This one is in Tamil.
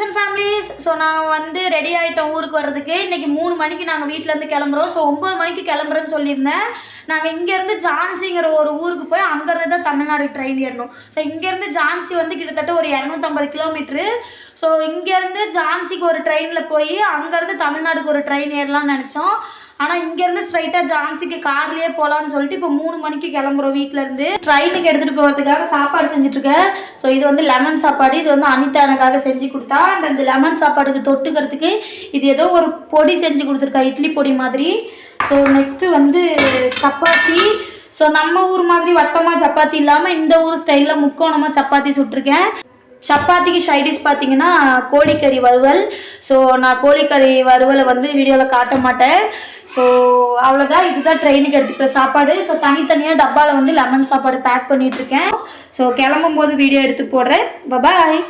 Friends and families. ஸோ நாங்கள் வந்து ரெடி ஆகிட்டோம் ஊருக்கு வர்றதுக்கு. இன்றைக்கி 3 மணிக்கு நாங்கள் வீட்டிலேருந்து கிளம்புறோம். ஸோ 9 மணிக்கு கிளம்புறேன்னு சொல்லியிருந்தேன். நாங்கள் இங்கேருந்து ஜான்சிங்கிற ஒரு ஊருக்கு போய் அங்கேருந்து தான் தமிழ்நாடு ட்ரெயின் ஏறணும். ஸோ இங்கேருந்து ஜான்சி வந்து கிட்டத்தட்ட ஒரு 250 கிலோமீட்ரு. ஸோ இங்கேருந்து ஜான்சிக்கு ஒரு ட்ரெயினில் போய் அங்கேருந்து தமிழ்நாடுக்கு ஒரு ட்ரெயின் ஏறலாம்னு நினச்சோம். ஆனால் இங்கேருந்து ஸ்ட்ரைட்டாக ஜான்சிக்கு கார்லேயே போகலான்னு சொல்லிட்டு இப்போ 3 மணிக்கு கிளம்புறோம் வீட்டிலேருந்து. ட்ரெயினுக்கு எடுத்துகிட்டு போகிறதுக்காக சாப்பாடு செஞ்சுட்ருக்கேன். ஸோ இது வந்து லெமன் சாப்பாடு. இது வந்து அனிதா எனக்காக செஞ்சு கொடுத்தா. அந்த லெமன் சாப்பாடுக்கு தொட்டுக்கிறதுக்கு இது ஏதோ ஒரு பொடி செஞ்சு கொடுத்துருக்கா, இட்லி பொடி மாதிரி. ஸோ நெக்ஸ்ட்டு வந்து சப்பாத்தி. ஸோ நம்ம ஊர் மாதிரி வட்டமாக சப்பாத்தி இல்லாமல் இந்த ஊர் ஸ்டைலில் முக்கோணமாக சப்பாத்தி சுட்டிருக்கேன். சப்பாத்திக்கு சைடிஷ் பார்த்தீங்கன்னா கோழிக்கறி வறுவல். ஸோ நான் கோழிக்கறி வறுவலை வந்து வீடியோவில் காட்ட மாட்டேன். ஸோ அவ்வளோதான், இதுதான் ட்ரெயினுக்கு எடுத்துக்கிற சாப்பாடு. ஸோ தனித்தனியாக டப்பாவில் வந்து லெமன் சாப்பாடு பேக் பண்ணிகிட்ருக்கேன். ஸோ கிளம்பும் போது வீடியோ எடுத்து போடுறேன். பாய்.